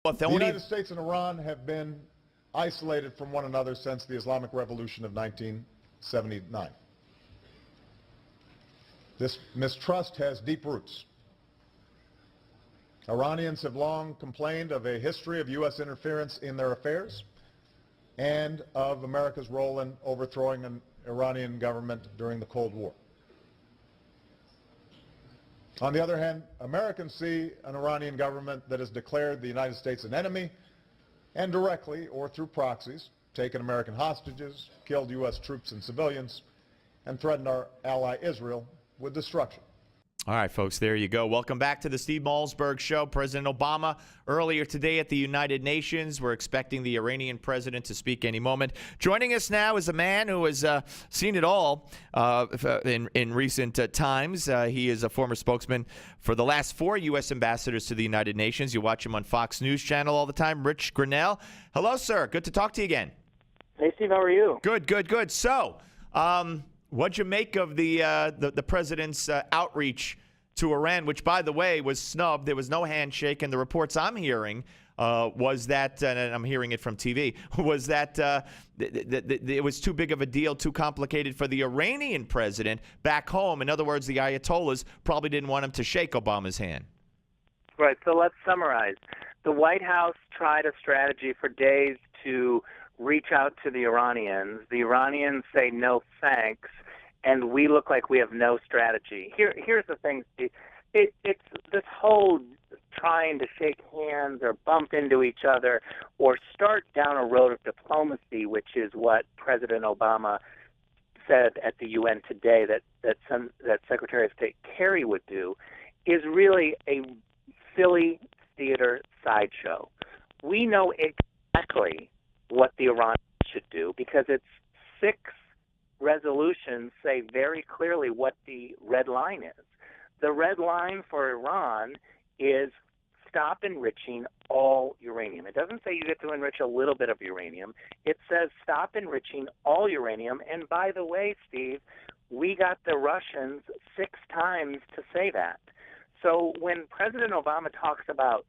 The United States and Iran have been isolated from one another since the Islamic Revolution of 1979. This mistrust has deep roots. Iranians have long complained of a history of U.S. interference in their affairs and of America's role in overthrowing an Iranian government during the Cold War. On the other hand, Americans see an Iranian government that has declared the United States an enemy and directly or through proxies taken American hostages, killed U.S. troops and civilians, and threatened our ally Israel with destruction. All right, folks, there you go. Welcome back to the Steve Malzberg Show. President Obama earlier today at the United Nations. We're expecting the Iranian president to speak any moment. Joining us now is a man who has seen it all in recent times. He is a former spokesman for the last 4 U.S. ambassadors to the United Nations. You watch him on Fox News Channel all the time. Rich Grenell. Hello, sir. Good to talk to you again. Hey, Steve. How are you? Good. So, what'd you make of the president's outreach to Iran, which, by the way, was snubbed? There was no handshake, and the reports I'm hearing was that, and I'm hearing it from TV, was that it was too big of a deal, too complicated for the Iranian president back home. In other words, the Ayatollahs probably didn't want him to shake Obama's hand. Right, so let's summarize. The White House tried a strategy for days to reach out to the Iranians. The Iranians say no thanks, and we look like we have no strategy. Here's the thing, Steve. It's this whole trying to shake hands or bump into each other or start down a road of diplomacy, which is what President Obama said at the UN today that Secretary of State Kerry would do, is really a silly theater sideshow. We know exactly what the Iranians should do because its 6 resolutions say very clearly what the red line is. The red line for Iran is stop enriching all uranium. It doesn't say you get to enrich a little bit of uranium. It says stop enriching all uranium. And by the way, Steve, we got the Russians 6 times to say that. So when President Obama talks about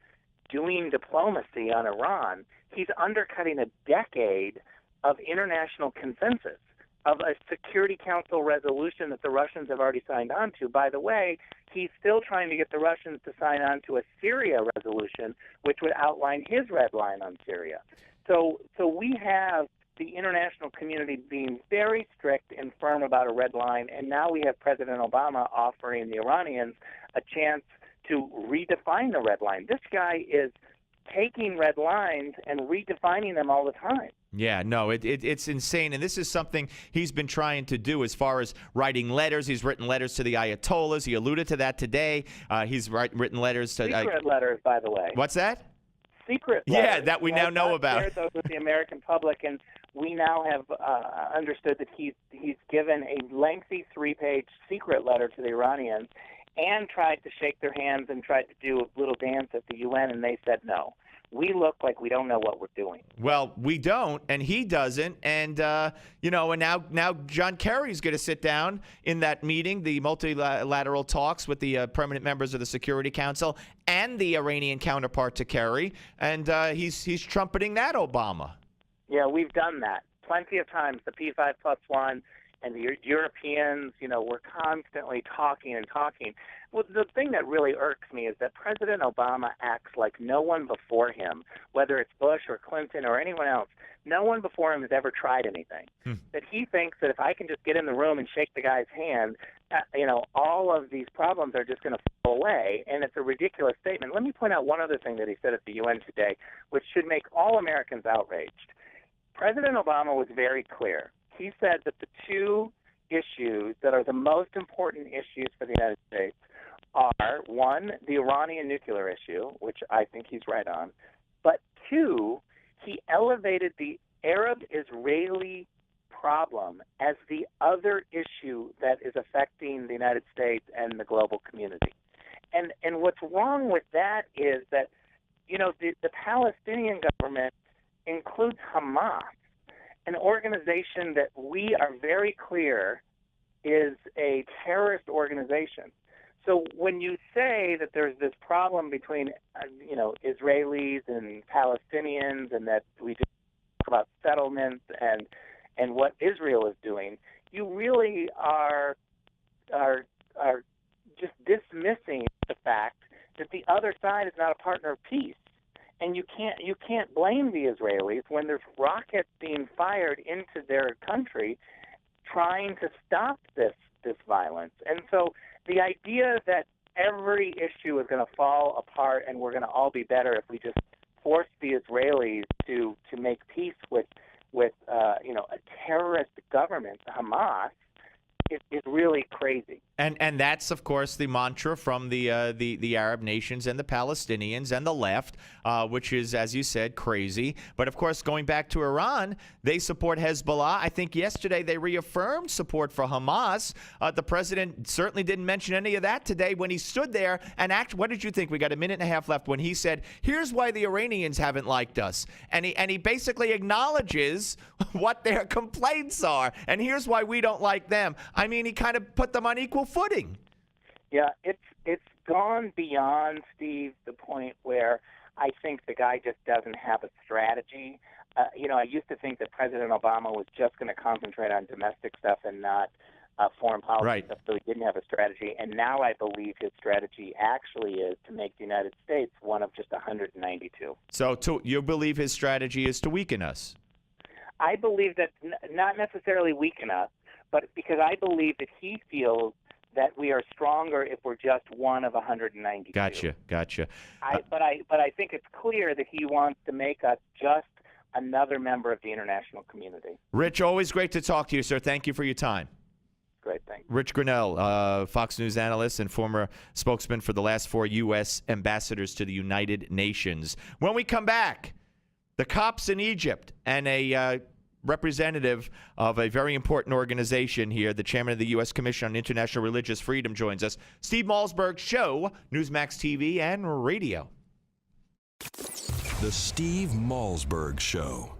doing diplomacy on Iran, he's undercutting a decade of international consensus, of a Security Council resolution that the Russians have already signed on to. By the way, he's still trying to get the Russians to sign on to a Syria resolution, which would outline his red line on Syria. So we have the international community being very strict and firm about a red line, and now we have President Obama offering the Iranians a chance to redefine the red line. This guy is taking red lines and redefining them all the time. Yeah, no, it's insane. And this is something he's been trying to do as far as writing letters. He's written letters to the Ayatollahs. He alluded to that today. He's written letters to... Secret letters, by the way. What's that? Secret letters. Yeah, that we now know about. Shared those with the American public, and we now have understood that he's given a lengthy 3-page secret letter to the Iranians and tried to shake their hands and tried to do a little dance at the UN, and they said no. We look like we don't know what we're doing. Well, we don't, and he doesn't. And, and now John Kerry's going to sit down in that meeting, the multilateral talks with the permanent members of the Security Council and the Iranian counterpart to Kerry, and he's trumpeting that, Obama. Yeah, we've done that plenty of times, the P5+1, and the Europeans, we're constantly talking and talking. Well, the thing that really irks me is that President Obama acts like no one before him, whether it's Bush or Clinton or anyone else, no one before him has ever tried anything. That he thinks that if I can just get in the room and shake the guy's hand, all of these problems are just going to fall away, and it's a ridiculous statement. Let me point out one other thing that he said at the UN today, which should make all Americans outraged. President Obama was very clear. He said that the 2 issues that are the most important issues for the United States are, 1, the Iranian nuclear issue, which I think he's right on, but 2, he elevated the Arab-Israeli problem as the other issue that is affecting the United States and the global community. And what's wrong with that is that, the Palestinian government includes Hamas, an organization that we are very clear is a terrorist organization. So when you say that there's this problem between, Israelis and Palestinians, and that we just talk about settlements and what Israel is doing, you really are just dismissing the fact that the other side is not a partner of peace. And you can't blame the Israelis when there's rockets being fired into their country trying to stop this violence. And so the idea that every issue is going to fall apart and we're going to all be better if we just force the Israelis to make peace with a terrorist government, Hamas, is really crazy. And that's, of course, the mantra from the Arab nations and the Palestinians and the left, which is, as you said, crazy. But, of course, going back to Iran, they support Hezbollah. I think yesterday they reaffirmed support for Hamas. The president certainly didn't mention any of that today when he stood there and what did you think? We got a minute and a half left when he said, here's why the Iranians haven't liked us. And he basically acknowledges what their complaints are. And here's why we don't like them. I mean, he kind of put them on equal footing. Yeah, it's gone beyond, Steve, the point where I think the guy just doesn't have a strategy. I used to think that President Obama was just going to concentrate on domestic stuff and not foreign policy stuff, so he didn't have a strategy. And now I believe his strategy actually is to make the United States one of just 192. So you believe his strategy is to weaken us? I believe that not necessarily weaken us, but because I believe that he feels that we are stronger if we're just one of 192. Gotcha. But I think it's clear that he wants to make us just another member of the international community. Rich, always great to talk to you, sir. Thank you for your time. Great, thanks. Rich Grenell, Fox News analyst and former spokesman for the last 4 U.S. ambassadors to the United Nations. When we come back, the cops in Egypt and a representative of a very important organization here, the chairman of the U.S. Commission on International Religious Freedom, joins us. Steve Malzberg Show, Newsmax TV and radio. The Steve Malzberg Show.